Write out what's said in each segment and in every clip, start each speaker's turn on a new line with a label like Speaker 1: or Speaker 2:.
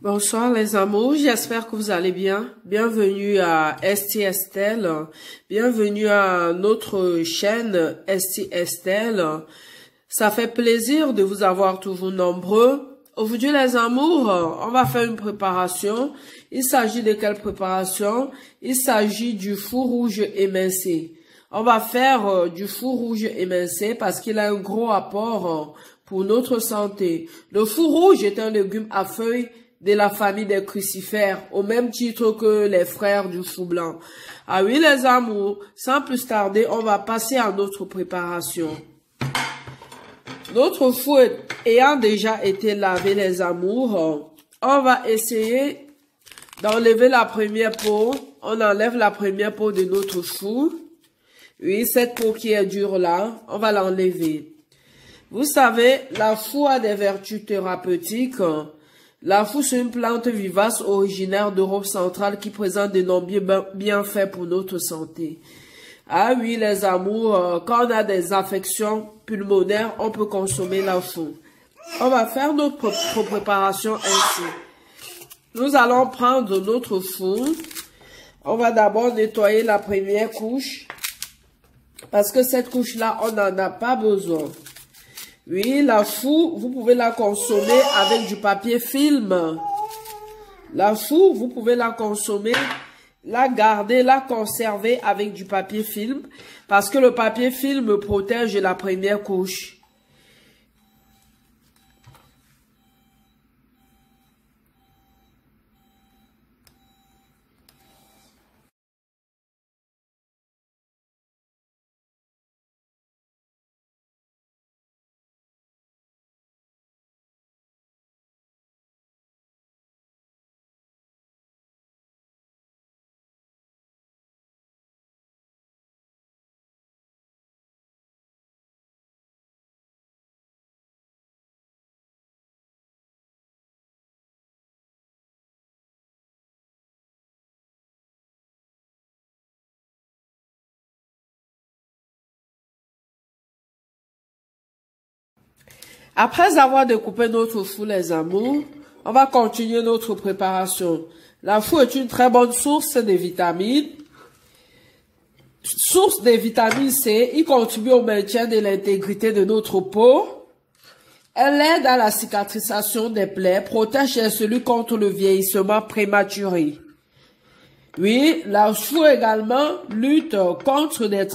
Speaker 1: Bonsoir les amours, j'espère que vous allez bien. Bienvenue à ST Estelle, bienvenue à notre chaîne ST Estelle. Ça fait plaisir de vous avoir toujours nombreux. Aujourd'hui les amours, on va faire une préparation. Il s'agit de quelle préparation? Il s'agit du four rouge émincé. On va faire du four rouge émincé parce qu'il a un gros apport pour notre santé. Le four rouge est un légume à feuilles de la famille des crucifères, au même titre que les frères du chou blanc. Ah oui, les amours, sans plus tarder, on va passer à notre préparation. Notre four ayant déjà été lavé, les amours, on va essayer d'enlever la première peau. On enlève la première peau de notre four. Oui, cette peau qui est dure là, on va l'enlever. Vous savez, la four a des vertus thérapeutiques. La four, c'est une plante vivace originaire d'Europe centrale qui présente de nombreux bienfaits pour notre santé. Ah oui, les amours, quand on a des affections pulmonaires, on peut consommer la four. On va faire notre préparation ainsi. Nous allons prendre notre four. On va d'abord nettoyer la première couche. Parce que cette couche-là, on n'en a pas besoin. Oui, la four, vous pouvez la consommer avec du papier film. La four, vous pouvez la consommer, la garder, la conserver avec du papier film. Parce que le papier film protège la première couche. Après avoir découpé notre four, les amours, on va continuer notre préparation. La four est une très bonne source de vitamines. Source de vitamine C, il contribue au maintien de l'intégrité de notre peau. Elle aide à la cicatrisation des plaies, protège les cellules contre le vieillissement prématuré. Oui, la four également lutte contre des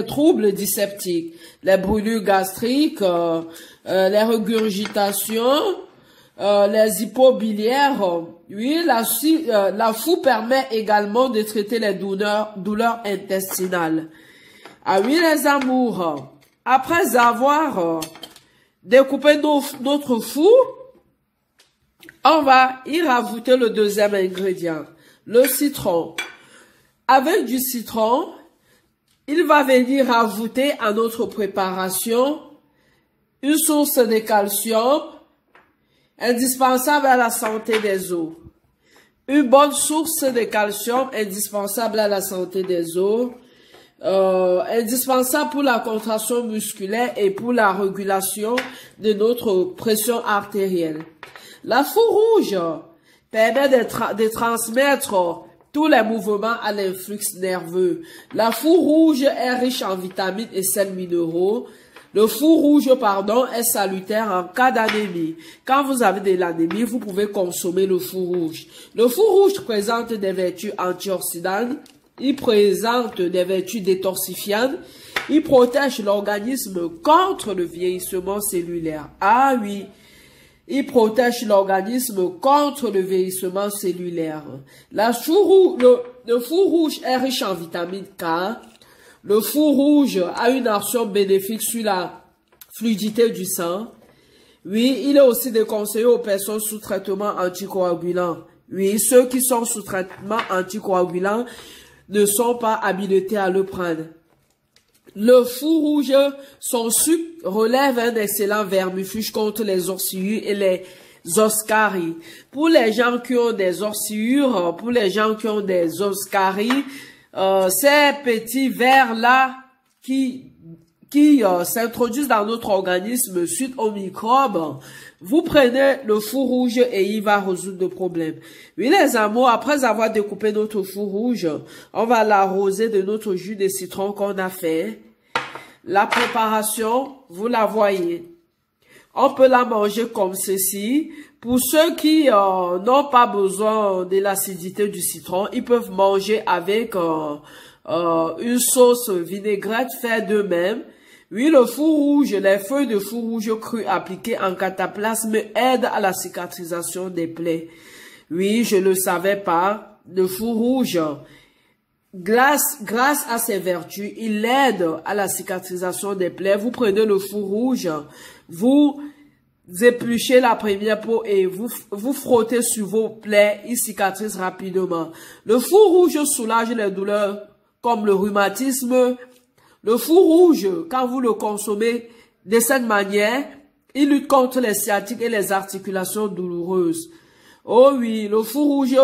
Speaker 1: troubles dyspeptiques, les brûlures gastriques, les régurgitations, les hypobiliaires. Oui, la four permet également de traiter les douleurs intestinales. Ah oui, les amours, après avoir découpé notre four, on va y rajouter le deuxième ingrédient. Le citron. Avec du citron, il va venir rajouter à notre préparation une source de calcium indispensable à la santé des os. Une bonne source de calcium indispensable à la santé des os, indispensable pour la contraction musculaire et pour la régulation de notre pression artérielle. La four rouge permet de transmettre tous les mouvements à l'influx nerveux. La four rouge est riche en vitamines et sels minéraux. Le four rouge, est salutaire en cas d'anémie. Quand vous avez de l'anémie, vous pouvez consommer le four rouge. Le four rouge présente des vertus antioxydantes. Il présente des vertus détoxifiantes. Il protège l'organisme contre le vieillissement cellulaire. Ah oui. Il protège l'organisme contre le vieillissement cellulaire. Le four rouge est riche en vitamine K. Le four rouge a une action bénéfique sur la fluidité du sang. Oui, il est aussi déconseillé aux personnes sous traitement anticoagulant. Oui, ceux qui sont sous traitement anticoagulant ne sont pas habilités à le prendre. Le four rouge, son sucre relève un excellent vermifuge contre les orsillures et les oscaries. Pour les gens qui ont des orsillures, pour les gens qui ont des oscaries, ces petits vers-là qui qui s'introduisent dans notre organisme suite aux microbes, vous prenez le fou rouge et il va résoudre le problème. Oui, les amours, après avoir découpé notre fou rouge, on va l'arroser de notre jus de citron qu'on a fait. La préparation, vous la voyez. On peut la manger comme ceci. Pour ceux qui n'ont pas besoin de l'acidité du citron, ils peuvent manger avec une sauce vinaigrette faite d'eux-mêmes. Oui, le fou rouge, les feuilles de fou rouge cru appliquées en cataplasme aident à la cicatrisation des plaies. Oui, je ne le savais pas. Le fou rouge, grâce à ses vertus, il aide à la cicatrisation des plaies. Vous prenez le fou rouge, vous épluchez la première peau et vous frottez sur vos plaies, il cicatrise rapidement. Le fou rouge soulage les douleurs comme le rhumatisme. Le fou rouge, quand vous le consommez de cette manière, il lutte contre les sciatiques et les articulations douloureuses. Oh oui, le fou rouge,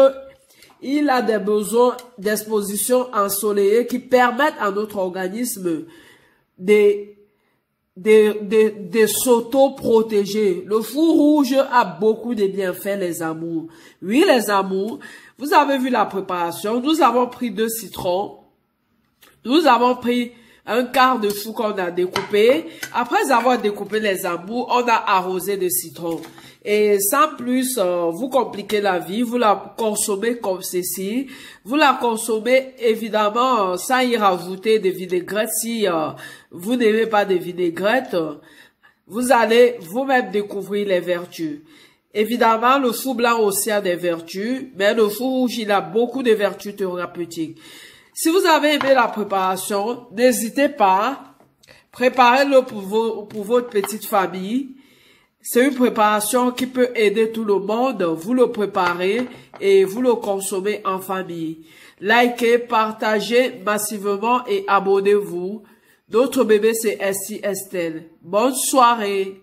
Speaker 1: il a des besoins d'exposition ensoleillée qui permettent à notre organisme de s'auto-protéger. Le fou rouge a beaucoup de bienfaits, les amours. Oui, les amours, vous avez vu la préparation. Nous avons pris 2 citrons. Nous avons pris un quart de fou qu'on a découpé. Après avoir découpé les amours, on a arrosé de citron. Et sans plus vous compliquer la vie, vous la consommez comme ceci. Vous la consommez évidemment sans y rajouter de vinaigrette. Si vous n'aimez pas de vinaigrette, vous allez vous-même découvrir les vertus. Évidemment, le fou blanc aussi a des vertus, mais le fou rouge, il a beaucoup de vertus thérapeutiques. Si vous avez aimé la préparation, n'hésitez pas, préparez-le pour votre petite famille. C'est une préparation qui peut aider tout le monde. Vous le préparez et vous le consommez en famille. Likez, partagez massivement et abonnez-vous. Notre bébé, c'est Esti Estelle. Bonne soirée.